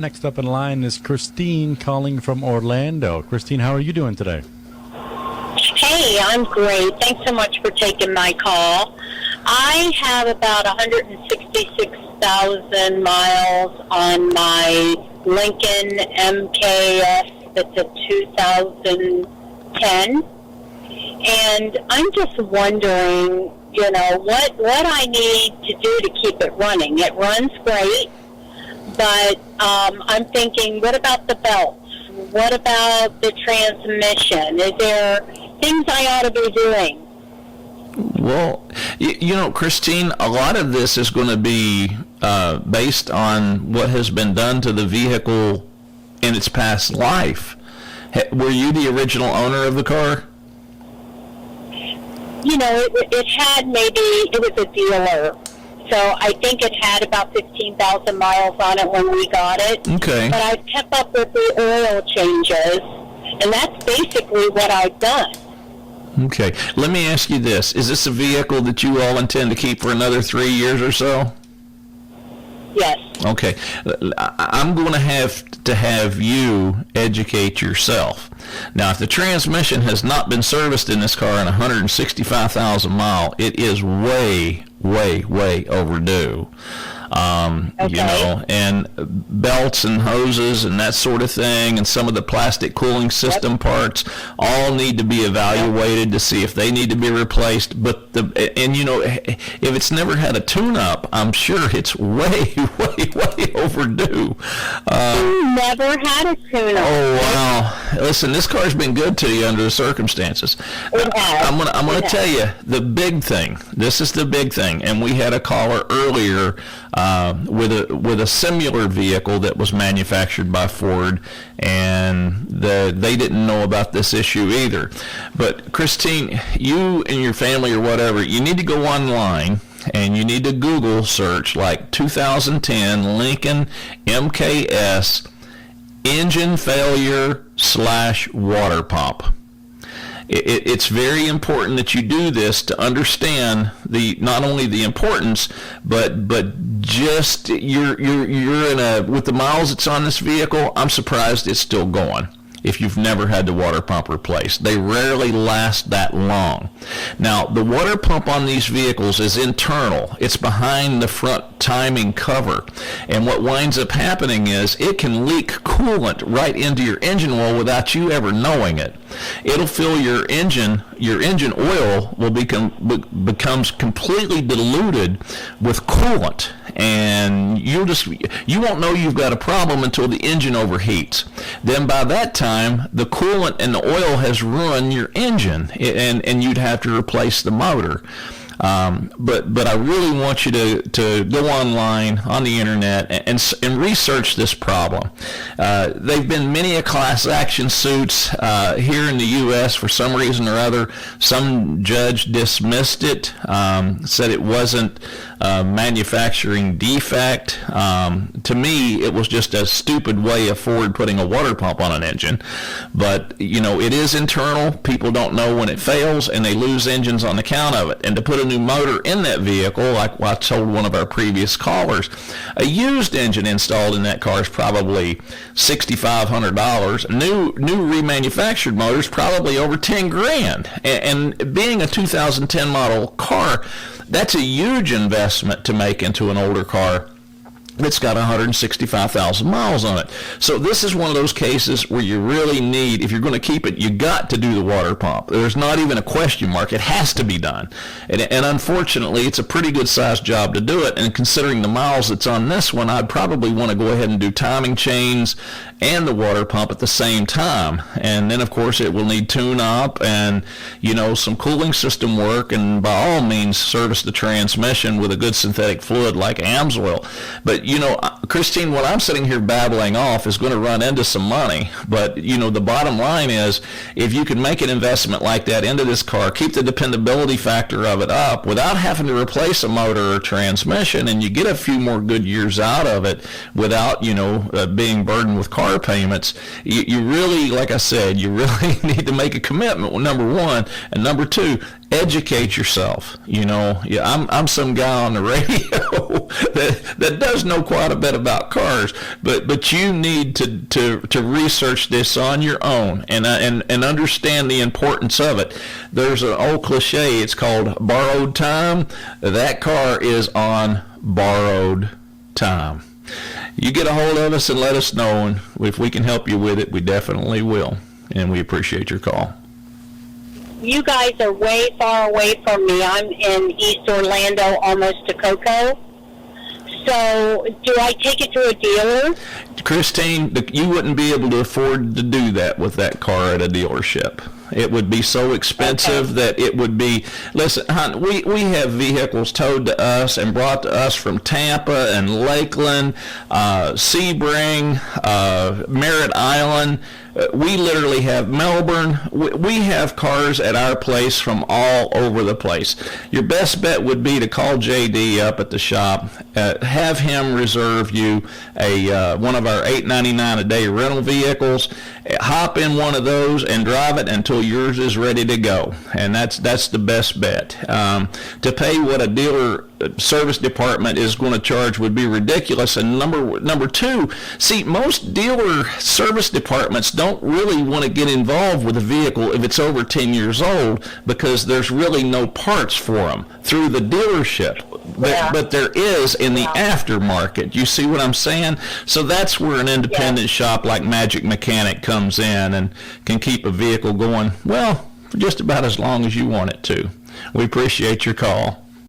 Next up in line is Christine calling from Orlando. Christine, how are you doing today? Hey, I'm great. Thanks so much for taking my call. I have about 166,000 miles on my Lincoln MKS. That's a 2010. And I'm just wondering, what I need to do to keep it running. It runs great, but I'm thinking, what about the belts? What about the transmission? Is there things I ought to be doing? Well, Christine, a lot of this is going to be based on what has been done to the vehicle in its past life. Were you the original owner of the car? It was a dealer. So I think it had about 15,000 miles on it when we got it. Okay. But I've kept up with the oil changes, and that's basically what I've done. Okay. Let me ask you this. Is this a vehicle that you all intend to keep for another 3 years or so? Yes. Okay. I'm going to have you educate yourself. Now, if the transmission has not been serviced in this car in 165,000 miles, it is way overdue. Okay. And belts and hoses and that sort of thing, and some of the plastic cooling system parts all need to be evaluated to see if they need to be replaced. But if it's never had a tune-up, I'm sure it's way overdue. Never had a tune-up. Oh wow! Listen, this car's been good to you under the circumstances. It has. I'm gonna tell you the big thing. This is the big thing, and we had a caller earlier with a similar vehicle that was manufactured by Ford, and they didn't know about this issue either. But Christine, you and your family or whatever, you need to go online and you need to Google search like 2010 Lincoln MKS engine failure / water pump. It's very important that you do this to understand not only the importance, but just you're with the miles that's on this vehicle. I'm surprised it's still going. If you've never had the water pump replaced, they rarely last that long. Now, the water pump on these vehicles is internal. It's behind the front timing cover. And what winds up happening is it can leak coolant right into your engine oil without you ever knowing it. It'll fill your engine oil becomes completely diluted with coolant. And you won't know you've got a problem until the engine overheats. Then by that time, the coolant and the oil has ruined your engine, and you'd have to replace the motor. But I really want you to go online on the internet and research this problem. They've been many a class action suits here in the U.S. for some reason or other. Some judge dismissed it, said it wasn't a manufacturing defect. To me, it was just a stupid way of Ford putting a water pump on an engine. But it is internal. People don't know when it fails, and they lose engines on account of it. And to put a new motor in that vehicle, like I told one of our previous callers, a used engine installed in that car is probably $6,500. New remanufactured motor is probably over $10,000. And being a 2010 model car, that's a huge investment to make into an older car that's got 165,000 miles on it. So this is one of those cases where you really need, if you're going to keep it, you got to do the water pump. There's not even a question mark. It has to be done. And unfortunately, it's a pretty good sized job to do it. And considering the miles that's on this one, I'd probably want to go ahead and do timing chains and the water pump at the same time. And then, of course, it will need tune-up and, some cooling system work. And by all means, service the transmission with a good synthetic fluid like Amsoil. But, Christine, what I'm sitting here babbling off is going to run into some money. But, the bottom line is, if you can make an investment like that into this car, keep the dependability factor of it up without having to replace a motor or transmission, and you get a few more good years out of it without, being burdened with car payments, you really, like I said, you really need to make a commitment, number one. And number two, educate yourself. I'm some guy on the radio that does know quite a bit about cars, but you need to research this on your own and understand the importance of it. There's an old cliche, it's called borrowed time. That car is on borrowed time. You get a hold of us and let us know, and if we can help you with it, we definitely will, and we appreciate your call. You guys are way far away from me. I'm in East Orlando, almost to Cocoa. So do I take it to a dealer? Christine, you wouldn't be able to afford to do that with that car at a dealership. It would be so expensive that it would be, listen, hon, we have vehicles towed to us and brought to us from Tampa and Lakeland, Sebring, Merritt Island. We literally have Melbourne. We have cars at our place from all over the place. Your best bet would be to call JD up at the shop, have him reserve you one of our $8.99 a day rental vehicles, hop in one of those and drive it until yours is ready to go. And that's the best bet. To pay what a dealer service department is going to charge would be ridiculous. And number two, see, most dealer service departments don't really want to get involved with a vehicle if it's over 10 years old, because there's really no parts for them through the dealership. But there is in the aftermarket. You see what I'm saying? So that's where an independent shop like Magic Mechanic comes in and can keep a vehicle going, well, for just about as long as you want it to. We appreciate your call.